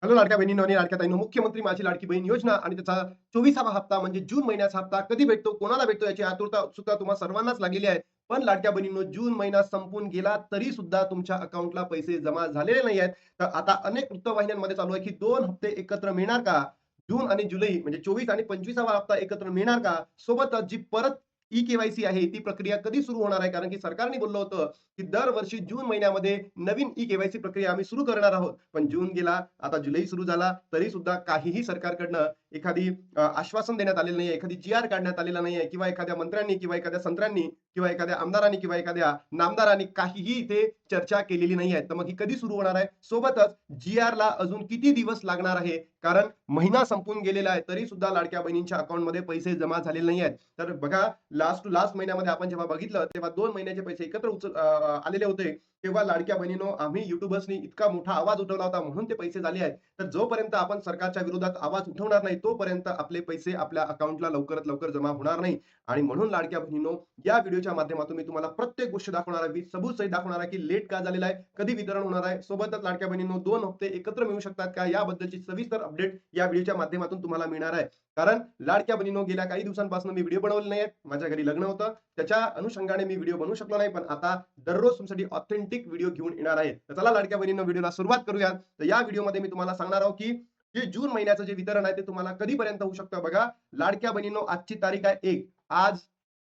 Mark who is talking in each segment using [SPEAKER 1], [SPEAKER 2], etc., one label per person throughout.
[SPEAKER 1] Hello लाडक्या बहिणींनो आणि लाडक्या ताईंनो, मुख्यमंत्री माझी लाडकी बहीण योजना आणि त्याचा 24वा हप्ता म्हणजे जून महिन्याचा हप्ता कधी भेटतो, कोणाला भेटतो याची आतुरता, उत्सुकता तुम्हा सर्वांनाच लागलेली आहे. पण लाडक्या बहिणींनो, जून महिना संपून गेला तरी सुद्धा तुमच्या अकाउंटला पैसे जमा झालेले नाही आहेत. तर आता अनेक वृत्तवाहिन्यांमध्ये चालू आहे, की 2 हप्ते एकत्र मिळणार का? जून आणि जुलै म्हणजे 24 आणि 25वा हप्ता एकत्र मिळणार का? सोबतच जी परत ई-के-वाय-सी आहे ती प्रक्रिया कधी सुरू होणार आहे? कारण की सरकारने बोललं होतं, की दरवर्षी जून महिन्यामध्ये नवीन ई-के-वाय-सी प्रक्रिया आम्ही सुरू करणार आहोत. पण जून गेला, आता जुलै सुरू झाला, तरी सुद्धा काहीही सरकारकडनं एखादी आश्वासन देण्यात आलेलं नाहीये, एखादी जी-आर काढण्यात आलेला नाहीये किंवा एखाद्या मंत्र्यांनी किंवा एखाद्या संत्र्यांनी किंवा एखाद्या आमदारांनी किंवा एखाद्या नामदारांनी काहीही इथे चर्चा केलेली नाहीये. तर मग ही कधी सुरू होणार आहे? सोबतच जी-आरला अजून किती दिवस लागणार आहे? कारण महिना संपून गेलेला आहे, तरी सुद्धा लाडक्या बहिणींच्या अकाउंटमध्ये पैसे जमा झालेले नाहीयेत. तर बघा, लास्ट टू लास्ट महिन्यामध्ये आपण जेव्हा बघितलं, तेव्हा 2 महिन्याचे पैसे एकत्र आलेले होते. तेव्हा लाडक्या बहिणींनो, आम्ही युट्यूबर्सनी इतका मोठा आवाज उठवला होता म्हणून ते पैसे झाले आहेत. तर जोपर्यंत आपण सरकारच्या विरोधात आवाज उठवणार नाही, तोपर्यंत आपले पैसे आपल्या अकाउंटला लवकरात लवकर जमा होणार नाही. आणि म्हणून लाडक्या बहिणींनो, या व्हिडिओच्या माध्यमातून मी तुम्हाला प्रत्येक गोष्ट दाखवणार आहे, सबूत सहित दाखवणार आहे, की लेट का झालेला आहे, कधी वितरण होणार आहे. सोबतच लाडक्या बहिणींनो, 2 हप्ते एकत्र मिळू शकतात का, याबद्दलची सविस्तर अपडेट या व्हिडिओच्या माध्यमातून तुम्हाला मिळणार आहे. कारण लाडक्या बहिणींनो, गेल्या काही दिवसांपासून मी व्हिडिओ बनवले नाहीयेत. माझ्या घरी लग्न होतं. त्याच्या अनुषंगाने मी व्हिडिओ बनवू शकलो नाही. पण आता दररोज तुमच्यासाठी ऑथेंटिक व्हिडिओ घेऊन येणार आहे. तर चला लाडक्या बहिणींनो, व्हिडिओला सुरुवात करूया. तर या व्हिडिओमध्ये मी तुम्हाला सांगणार आहोत, की जे जून महिन्याचं जे वितरण आहे ते तुम्हाला कधीपर्यंत होऊ शकतं. बघा, लाडक्या बहिणींनो, आजची तारीख आहे 1. आज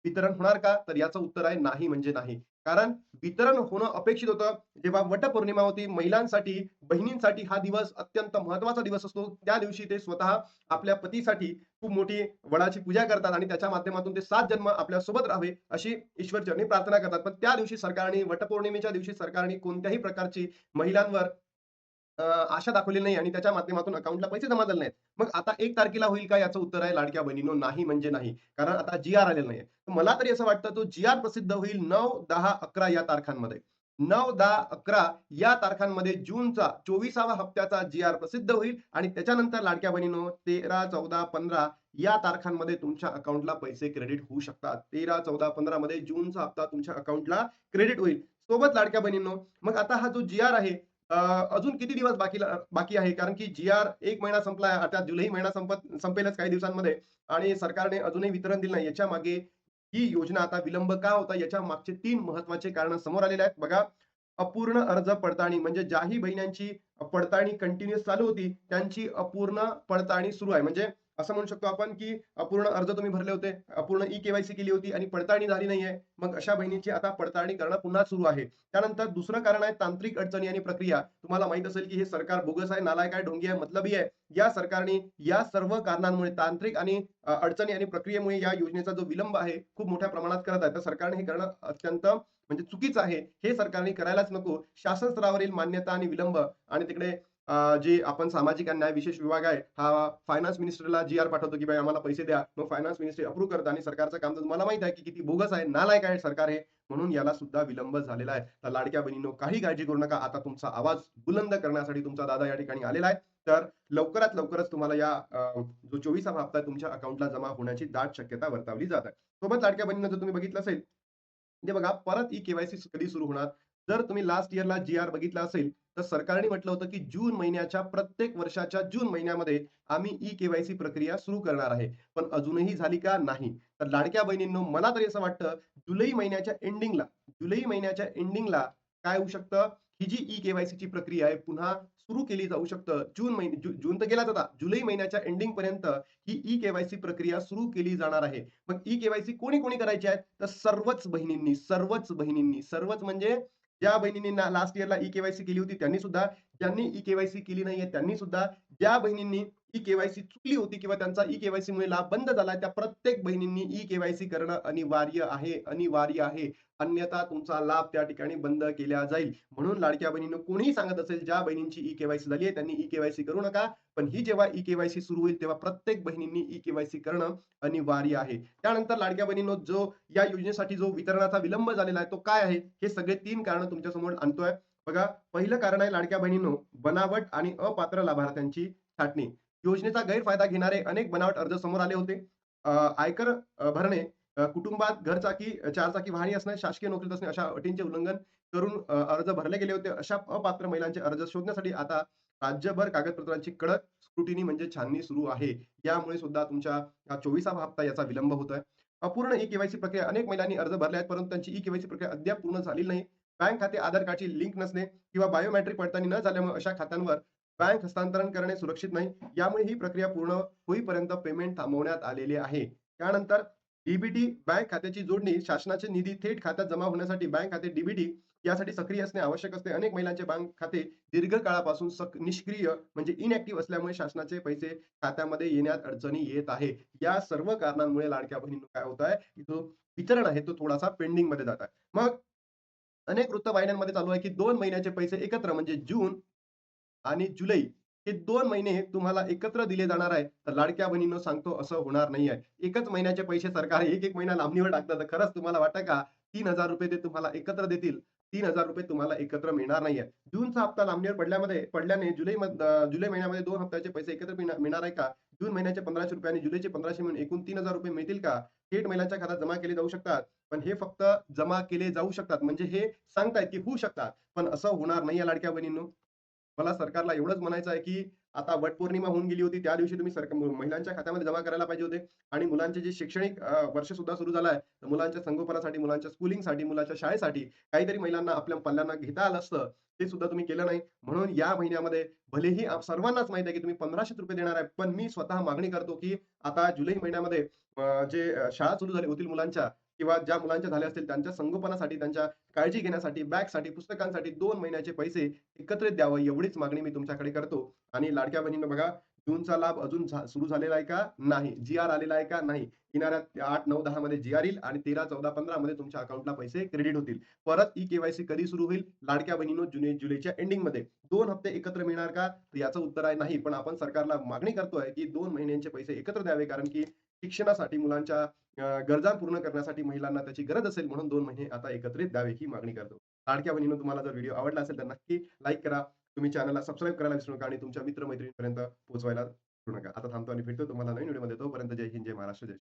[SPEAKER 1] वितरण होणार का? तर याचं उत्तर आहे नाही म्हणजे नाही. कारण वितरण होणं अपेक्षित होतं. जेव्हा वटपौर्णिमा होती, महिलांसाठी, बहिणींसाठी हा दिवस अत्यंत महत्त्वाचा दिवस असतो. त्या दिवशी ते स्वतः आपल्या पतीसाठी खूप मोठी वडाची पूजा करतात आणि त्याच्या माध्यमातून ते 7 जन्म आपल्या सोबत राहावे अशी ईश्वरचरणी प्रार्थना करतात. पण त्या दिवशी सरकारने, वटपौर्णिमेच्या दिवशी सरकारने कोणत्याही प्रकारची महिलांवर आशा दाखवलेली नाही आणि त्याच्या माध्यमातून अकाउंटला पैसे जमा झाले नाहीत. मग आता 1 तारखेला होईल का? याचं उत्तर आहे लाडक्या बहिणींनो, नाही म्हणजे नाही. कारण आता जी-आर आलेला नाहीये. मला तरी असं वाटतं तो जी-आर प्रसिद्ध होईल 9, 10, 11 या तारखांमध्ये. 9, 10, 11 या तारखांमध्ये जूनचा 24वा हप्त्याचा जी-आर प्रसिद्ध होईल आणि त्याच्यानंतर लाडक्या बहिणींनो, 13, 14, 15 या तारखांमध्ये तुमच्या अकाउंटला पैसे क्रेडिट होऊ शकतात. 13, 14, 15 मध्ये जूनचा हप्ता तुमच्या अकाउंटला क्रेडिट होईल. सोबत लाडक्या बहिणींनो, मग आता हा जो जी-आर आहे, अजून किती दिवस बाकी आहे? कारण की जी-आर 1 महिना संपला आहे. आता जुलै महिना संपेलच काही दिवसांमध्ये आणि सरकारने अजूनही वितरण दिलं नाही. याच्यामागे ही योजना आता विलंब का होता? याच्या मागचे 3 महत्त्वाचे कारणं समोर आलेले आहेत. बघा, अपूर्ण अर्ज पडताळणी म्हणजे ज्याही बहिण्यांची पडताळणी कंटिन्यूअस चालू होती, त्यांची अपूर्ण पडताळणी सुरू आहे. म्हणजे असं म्हणू शकतो आपण, की अपूर्ण अर्ज तुम्ही भरले होते, अपूर्ण ई-के-वाय-सी केली होती आणि पडताळणी झाली नाहीये. मग अशा बहिणींची आता पडताळणी करणं पुन्हा सुरू आहे. त्यानंतर दुसरं कारण आहे तांत्रिक अडचणी आणि प्रक्रिया. तुम्हाला माहीत असेल, की हे सरकार बोगस आहे, नालायक आहे, ढोंगी आहे, मतलबी आहे. या सरकारने या सर्व कारणांमुळे तांत्रिक आणि अडचणी आणि प्रक्रियेमुळे या योजनेचा जो विलंब आहे, खूप मोठ्या प्रमाणात करत आहे. तर सरकारने हे करणं अत्यंत म्हणजे चुकीचं आहे. हे सरकारने करायलाच नको. शासन स्तरावरील मान्यता आणि विलंब आणि तिकडे जे आपण सामाजिक आणि न्याय विशेष विभाग आहे, हा फायनान्स मिनिस्टरला जी-आर पाठवतो, की भाई आम्हाला पैसे द्या. मग फायनान्स मिनिस्ट्री अप्रूव्ह करतं आणि सरकारचं काम तर तुम्हाला माहीत आहे, की किती बोगस आहे, नालायक आहे सरकार हे. म्हणून याला सुद्धा विलंब झालेला आहे. तर लाडक्या बहिणींनो, काही काळजी करू नका. आता तुमचा आवाज बुलंद करण्यासाठी तुमचा दादा या ठिकाणी आलेला आहे. तर लवकरात लवकरच तुम्हाला या जो 24वा हप्ता आहे तुमच्या अकाउंटला जमा होण्याची दाट शक्यता वर्तवली जात आहे. सोबत लाडक्या बहिणींनो, जर तुम्ही बघितलं असेल, म्हणजे बघा, परत ई-के-वाय-सी कधी सुरू होणार? जर तुम्ही लास्ट इयरला जी-आर बघितला असेल, तर सरकारने म्हटलं होतं, की जून महिन्याच्या प्रत्येक वर्षाच्या जून महिन्यामध्ये आम्ही ई-के-वाय-सी प्रक्रिया सुरू करणार आहे. पण अजूनही झाली का? नाही. तर लाडक्या बहिणींनो, मला तरी असं वाटतं जुलै महिन्याच्या एंडिंगला काय होऊ शकतं? ही जी ई-के-वाय-सीची प्रक्रिया आहे पुन्हा सुरू केली जाऊ शकतं. जून तर गेलाच आता. जुलै महिन्याच्या एंडिंगपर्यंत ही ई-के-वाय-सी प्रक्रिया सुरू केली जाणार आहे. मग ई-के-वाय-सी कोणी-कोणी करायची आहे? तर सर्वच म्हणजे ज्या बहिणींनी लास्ट इयरला ई-के-वाय-सी केली होती त्यांनी सुद्धा, ज्यांनी ई-के-वाय-सी केली नाहीये त्यांनी सुद्धा, ज्या बहिणींनी ई-के-वाय-सी चुकली होती किंवा त्यांचा ई-के-वाय-सी मुळे लाभ बंद झालाय, त्या प्रत्येक बहिणींनी ई-के-वाय-सी करणं अनिवार्य आहे. अन्यथा तुमचा लाभ त्या ठिकाणी बंद केला जाईल. म्हणून लाडक्या बहिणींनो, कोणीही सांगत असेल, ज्या बहिणींची ई-के-वाय-सी झाली आहे त्यांनी ई-के-वाय-सी करू नका. पण ही जेव्हा ई-के-वाय-सी सुरू होईल तेव्हा प्रत्येक बहिणींनी ई-के-वाय-सी करणं अनिवार्य आहे. त्यानंतर लाडक्या बहिणींनो, जो या योजनेसाठी जो वितरणाचा विलंब झालेला आहे तो काय आहे? हे सगळे 3 कारणं तुमच्यासमोर आणतोय. बघा, पहिलं कारण आहे लाडक्या बहिणींनो, बनावट आणि अपात्र लाभार्थ्यांची छाटणी. योजनेचा गैरफायदा घेणारे अनेक बनावट अर्ज समोर आले होते. आयकर भरणे, कुटुंबात घरचाकी, चारचाकी वाहने असणे, शासकीय नोकरीत असणे अशा अटींचे उल्लंघन करून अर्ज भरले गेले होते. अशा अपात्र महिलांचे अर्ज शोधण्यासाठी आता राज्यभर कागदपत्रांची कडक स्क्रुटिनी म्हणजे छाननी सुरू आहे. यामुळे सुद्धा तुमच्या 24वा हप्ता याचा विलंब होतोय. अपूर्ण ई-के-वाय-सी प्रक्रिया अनेक महिलांनी अर्ज भरले आहेत, परंतु त्यांची ई-के-वाय-सी प्रक्रिया अद्याप पूर्ण झालेली नाही. बँक खाते आधार कार्डची लिंक नसणे किंवा बायोमेट्रिक पडताळणी न झाल्यामुळे अशा खात्यांवर बँक हस्तांतरण करणे सुरक्षित नाही. यामुळे ही प्रक्रिया पूर्ण होईपर्यंत पेमेंट थांबवण्यात आलेले आहे. त्यानंतर डी बँक खात्याची जोडणी शासनाचे निधी थेट खात्यात जमा होण्यासाठी बँक खाते डी यासाठी सक्रिय असणे आवश्यक असते. अनेक महिलांचे बँक खाते दीर्घ काळापासून निष्क्रिय म्हणजे इनॅक्टिव्ह असल्यामुळे शासनाचे पैसे खात्यामध्ये येण्यात अडचणी येत आहे. या सर्व कारणांमुळे लाडक्या बहिणींनो काय होत आहे, की जो वितरण आहे तो थोडासा पेंडिंगमध्ये जात आहे. मग अनेक वृत्तवाहिन्यांमध्ये चालू आहे, की 2 महिन्याचे पैसे एकत्र म्हणजे जून आणि जुलै हे 2 महिने तुम्हाला एकत्र दिले जाणार आहे. तर लाडक्या बहिणींनो सांगतो असं होणार नाही आहे. एकच महिन्याचे पैसे सरकार एक महिना लांबणीवर टाकतं. तर खरंच तुम्हाला वाटतं का ₹3000 ते तुम्हाला एकत्र देतील? ₹3000 तुम्हाला एकत्र मिळणार नाहीये. जूनचा हप्ता लांबणीवर पडल्याने जुलै महिन्यामध्ये 2 हप्त्याचे पैसे एकत्र मिळणार आहे का? जून महिन्याचे ₹1500 आणि जुलैचे 1500 मिळून एकूण ₹3000 मिळतील का? थेट महिलांच्या खात्यात जमा केले जाऊ शकतात. पण हे फक्त जमा केले जाऊ शकतात. म्हणजे हे सांगतायत की होऊ शकतात. पण असं होणार नाहीये लाडक्या बहिणींनो. मला सरकारला एवढंच म्हणायचं आहे, की आता वटपौर्णिमा होऊन गेली होती. त्या दिवशी तुम्ही महिलांच्या खात्यामध्ये जमा करायला पाहिजे होते आणि मुलांचे जे शैक्षणिक वर्ष सुद्धा सुरू झालं आहे. तर मुलांच्या संगोपनासाठी, मुलांच्या स्कूलिंगसाठी, मुलाच्या शाळेसाठी काहीतरी महिलांना आपल्या पल्ल्यांना घेता आलं असतं. ते सुद्धा तुम्ही केलं नाही. म्हणून या महिन्यामध्ये भलेही सर्वांनाच माहीत आहे, की तुम्ही ₹1500 देणार आहे. पण मी स्वतः मागणी करतो, की आता जुलै महिन्यामध्ये शाळा सुरू झाली होतील मुलांच्या किंवा ज्या मुलांच्या झाल्या असतील त्यांच्या संगोपनासाठी, त्यांच्या काळजी घेण्यासाठी, बॅगसाठी, पुस्तकांसाठी 2 महिन्याचे पैसे एकत्रित द्यावं एवढीच मागणी मी तुमच्याकडे करतो. आणि लाडक्या बहिणींनो बघा, जूनचा लाभ अजून सुरू झालेला आहे का? नाही. जी-आर आलेला आहे का? नाही. येणाऱ्या 8, 9, 10 मध्ये जी-आर येईल आणि 13, 14, 15 मध्ये तुमच्या अकाउंटला पैसे क्रेडिट होतील. परत ई-के-वाय-सी कधी सुरू होईल? लाडक्या बहिणींनो जुलैच्या एंडिंगमध्ये. 2 हप्ते एकत्र मिळणार का? तर याचं उत्तर आहे नाही. पण आपण सरकारला मागणी करतोय, की 2 महिन्यांचे पैसे एकत्र द्यावे. कारण की शिक्षणासाठी मुलांच्या गरजा पूर्ण करण्यासाठी महिलांना त्याची गरज असेल म्हणून 2 महिने आता एकत्रित द्यावे ही मागणी करतो. लाडक्या बहिणींनो तुम्हाला जर व्हिडिओ आवडला असेल तर नक्की लाईक करा. तुम्ही चॅनलला सबस्क्राईब करायला विसरू नका आणि तुमच्या मित्र-मैत्रिणींपर्यंत पोहोचवायला विसरू नका. आता थांबतो आणि भेटतो तुम्हाला नवीन व्हिडिओमध्ये. तोपर्यंत जय हिंद, जय महाराष्ट्र, जय